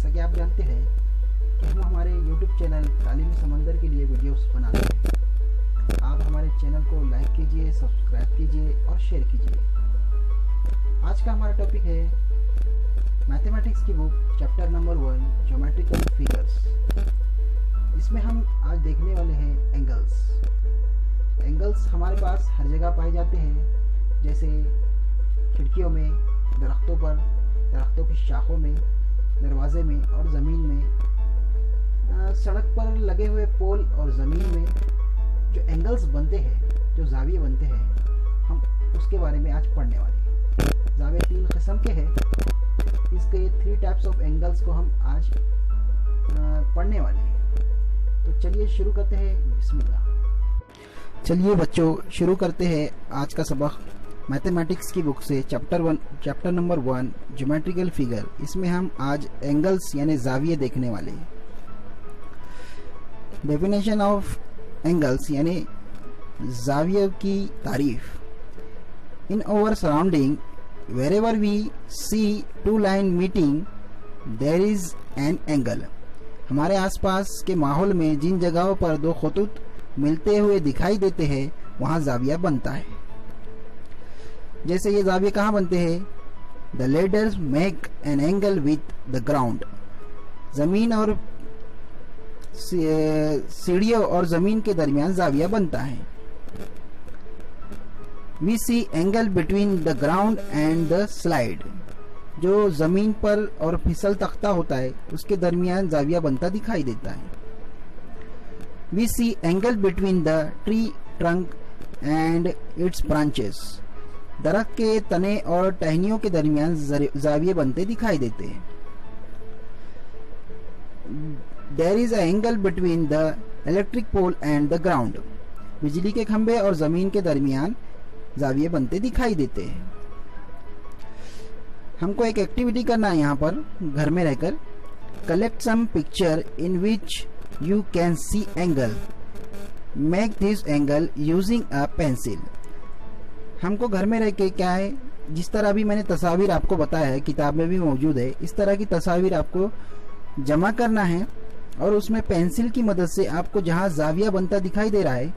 जैसा कि आप जानते हैं कि हम हमारे YouTube चैनल तालीमी समंदर के लिए वीडियोस बनाते हैं। आप हमारे चैनल को लाइक कीजिए, सब्सक्राइब कीजिए और शेयर कीजिए। आज का हमारा टॉपिक है मैथमेटिक्स की book chapter number 1 geometrical figures. इसमें हम आज देखने वाले हैं एंगल्स। एंगल्स हमारे पास हर जगह पाए जाते हैं, जैसे खिड़कियों में, दरख्तों पर, दरख्तों की शाखों में, दरवाजे में और ज़मीन में, सड़क पर लगे हुए पोल और ज़मीन में जो एंगल्स बनते हैं, जो जाविये बनते हैं, हम उसके बारे में आज पढ़ने वाले हैं। जाविये 3 किस्म के हैं। इसके 3 टाइप्स ऑफ एंगल्स को हम आज पढ़ने वाले हैं। तो चलिए शुरू करते हैं। बिस्मिल्लाह। चलिए बच्चों, शुरू करते हैं आज का सबक मैथमेटिक्स की बुक से चैप्टर नंबर 1 ज्योमेट्रिकल फिगर। इसमें हम आज एंगल्स यानी जाविये देखने वाले हैं। डेफिनेशन ऑफ एंगल्स यानी जाविये की तारीफ। In our surrounding wherever we see two line meeting there is an angle। हमारे आसपास के माहौल में जिन जगहों पर दो खतूत मिलते हुए दिखाई देते हैं वहाँ जाविया बनता है। जैसे ये जाविये कहाँ बनते हैं? The ladders make an angle with the ground. जमीन और सीढ़ियों और जमीन के दरमियान जाविया बनता है। We see angle between the ground and the slide. जो जमीन पर और फिसल तख्ता होता है उसके दरमियान जाविया बनता दिखाई देता है। We see angle between the tree trunk and its branches. दरख्त के तने और टहनियों के दरमियान जाविये बनते दिखाई देते हैं। There is a angle between the electric pole and the ground. बिजली के खंभे और जमीन के दरमियान जाविये बनते दिखाई देते हैं। हमको एक एक्टिविटी करना है यहाँ पर घर में रहकर। Collect some picture in which you can see angle. Make this angle using a pencil. हमको घर में रह के क्या है, जिस तरह अभी मैंने तस्वीर आपको बताया है, किताब में भी मौजूद है, इस तरह की तस्वीर आपको जमा करना है और उसमें पेंसिल की मदद से आपको जहाँ जाविया बनता दिखाई दे रहा है,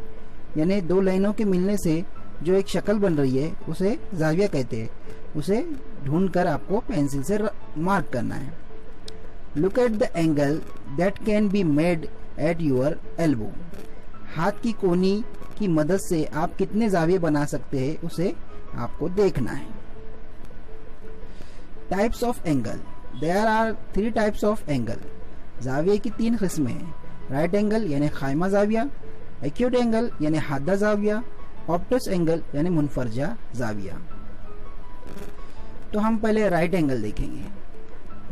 यानी दो लाइनों के मिलने से जो एक शक्ल बन रही है उसे जाविया कहते हैं। उसे ढूंढकर आपको पेंसिल से मार्क करना है। Look at the angle that can be made at your elbow. हाथ की कोनी की मदद से आप कितने जाविये बना सकते हैं उसे आपको देखना है। Types of angle. There are 3 types of angle. जाविये की 3 किस्में हैं। राइट एंगल यानी खाइमा जाविया, एक्यूट एंगल यानी हादा जाविया, ऑप्टस एंगल यानी मुनफरजा जाविया। तो हम पहले राइट एंगल देखेंगे।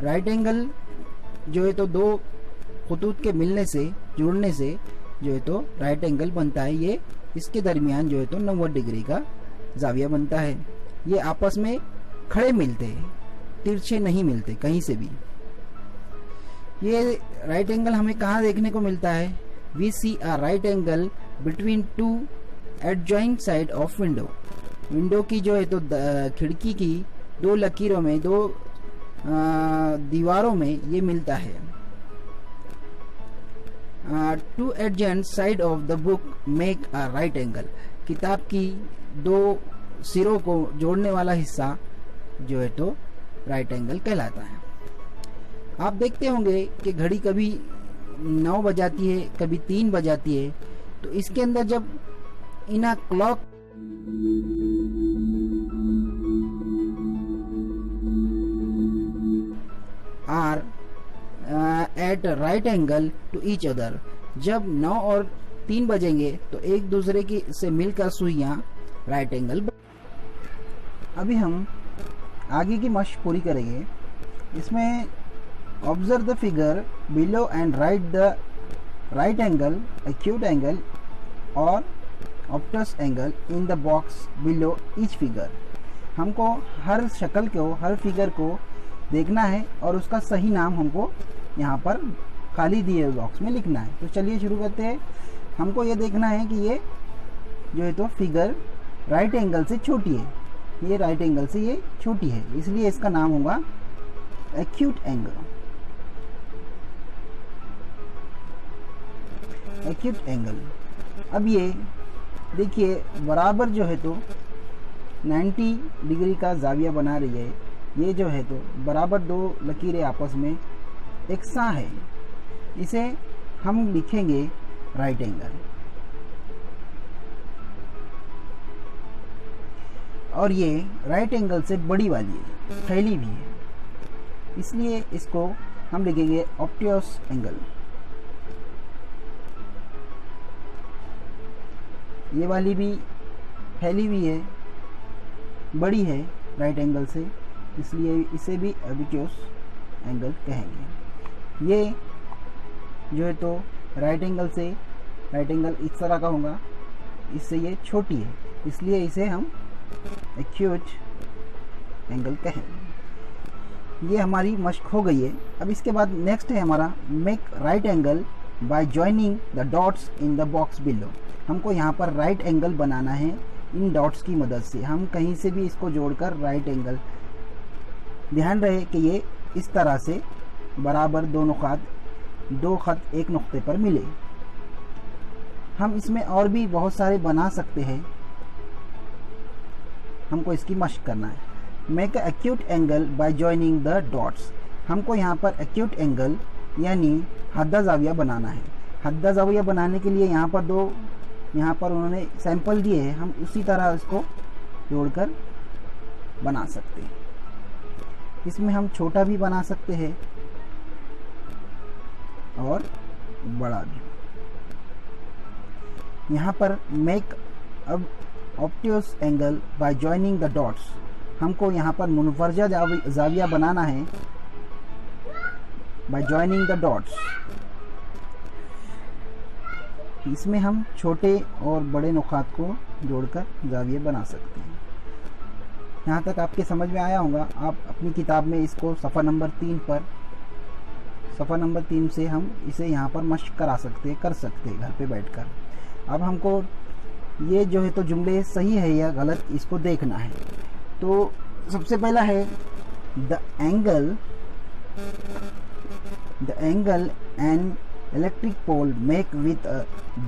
राइट एंगल जो है तो दो खतूत के मिलने से, जुड़ने से जो है तो राइट एंगल बनता है। ये इसके दरमियान जो है तो 90 डिग्री का जाविया बनता है। ये आपस में खड़े मिलते हैं, तिरछे नहीं मिलते कहीं से भी। ये राइट एंगल हमें कहाँ देखने को मिलता है? We see a right angle between 2 adjacent side of window. Window की जो है तो खिड़की की 2 लकीरों में, 2 दीवारों में ये मिलता है। 2 adjacent side of the book make a right angle. किताब की 2 सिरों को जोड़ने वाला हिस्सा जो है तो राइट एंगल कहलाता है। आप देखते होंगे कि घड़ी कभी 9 बजाती है, कभी 3 बजाती है, तो इसके अंदर जब in a clock are at right angle to each other. जब 9 और 3 बजेंगे तो एक दूसरे की से मिलकर सुइयां राइट एंगल। अभी हम आगे की मशक पूरी करेंगे। इसमें observe the figure below and write the right angle, acute angle और obtuse angle in the box below each figure. हमको हर शक्ल को, हर फिगर को देखना है और उसका सही नाम हमको यहाँ पर खाली दिए हुए बॉक्स में लिखना है। तो चलिए शुरू करते हैं। हमको ये देखना है कि ये जो है तो फिगर राइट एंगल से छोटी है। ये राइट एंगल से ये छोटी है, इसलिए इसका नाम होगा एक्यूट एंगल। Acute angle. अब ये देखिए बराबर जो है तो 90 डिग्री का जाविया बना रही है। ये जो है तो बराबर दो लकीरें आपस में एकसा है, इसे हम लिखेंगे राइट एंगल। और ये राइट एंगल से बड़ी वाली है, फैली भी है, इसलिए इसको हम लिखेंगे ऑब्ट्यूस एंगल। ये वाली भी फैली हुई है, बड़ी है राइट एंगल से, इसलिए इसे भी ऑब्ट्यूस एंगल कहेंगे। ये जो है तो राइट एंगल से, राइट एंगल इस तरह का होगा, इससे ये छोटी है, इसलिए इसे हम एक्यूट एंगल कहेंगे। ये हमारी मश्क हो गई है। अब इसके बाद नेक्स्ट है हमारा make right angle by joining the dots in the box below. हमको यहाँ पर राइट एंगल बनाना है इन डॉट्स की मदद से। हम कहीं से भी इसको जोड़कर राइट एंगल, ध्यान रहे कि ये इस तरह से बराबर दो खत एक नुक्ते पर मिले। हम इसमें और भी बहुत सारे बना सकते हैं, हमको इसकी मश्क करना है। Make a acute angle by joining the dots. हमको यहाँ पर एक्यूट एंगल यानी हद्दा जाविया बनाना है। हद्दा जाविया बनाने के लिए यहाँ पर उन्होंने सैंपल दिए हैं, हम उसी तरह इसको जोड़कर बना सकते हैं। इसमें हम छोटा भी बना सकते हैं और बड़ा भी। यहाँ पर मेक अब obtuse angle by joining the dots, हमको यहाँ पर मुनफरजा जाविया बनाना है बाय जॉइनिंग द डॉट्स। इसमें हम छोटे और बड़े नुकात को जोड़कर जाविया बना सकते हैं। यहाँ तक आपके समझ में आया होगा। आप अपनी किताब में इसको सफ़ा नंबर 3 से हम इसे यहाँ पर मश्क कर सकते हैं घर पे बैठकर। अब हमको ये जो है तो जुमले सही है या गलत, इसको देखना है। तो सबसे पहला है the angle an electric pole make with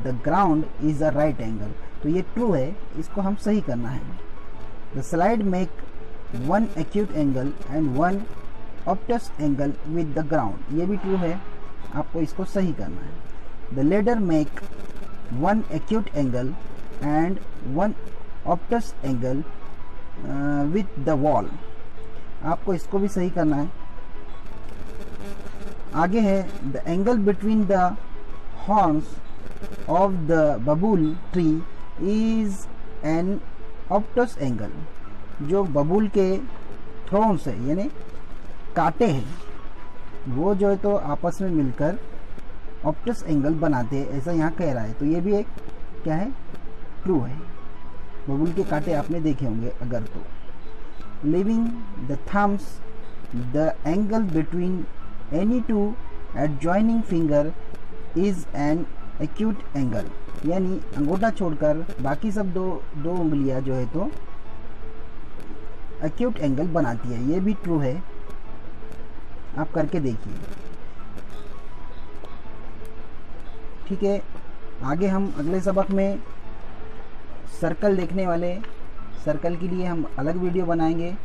the ground is a right angle. तो ये ट्रू है, इसको हम सही करना है। The slide make one acute angle and one obtuse angle with the ground, ये भी ट्रू है, आपको इसको सही करना है। The ladder make one acute angle and one obtuse angle with the wall, आपको इसको भी सही करना है। आगे है the angle between the horns of the babul tree is an obtuse angle. जो बबूल के थ्रोन्स है यानी कांटे हैं, वो जो है तो आपस में मिलकर ऑब्ट्यूस एंगल बनाते हैं, ऐसा यहाँ कह रहा है। तो ये भी एक क्या है, ट्रू है। बबूल के कांटे आपने देखे होंगे अगर तो। Living the thumbs the angle between any two adjoining finger is an acute angle, यानी अंगूठा छोड़कर बाकी सब दो उंगलियां जो है तो एक्यूट एंगल बनाती है, ये भी ट्रू है। आप करके देखिए, ठीक है। आगे हम अगले सबक में सर्कल देखने वाले, सर्कल के लिए हम अलग वीडियो बनाएंगे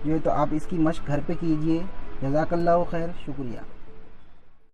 जो है तो आप इसकी मश्क घर पे कीजिए। जज़ाकल्लाहु खैर, शुक्रिया।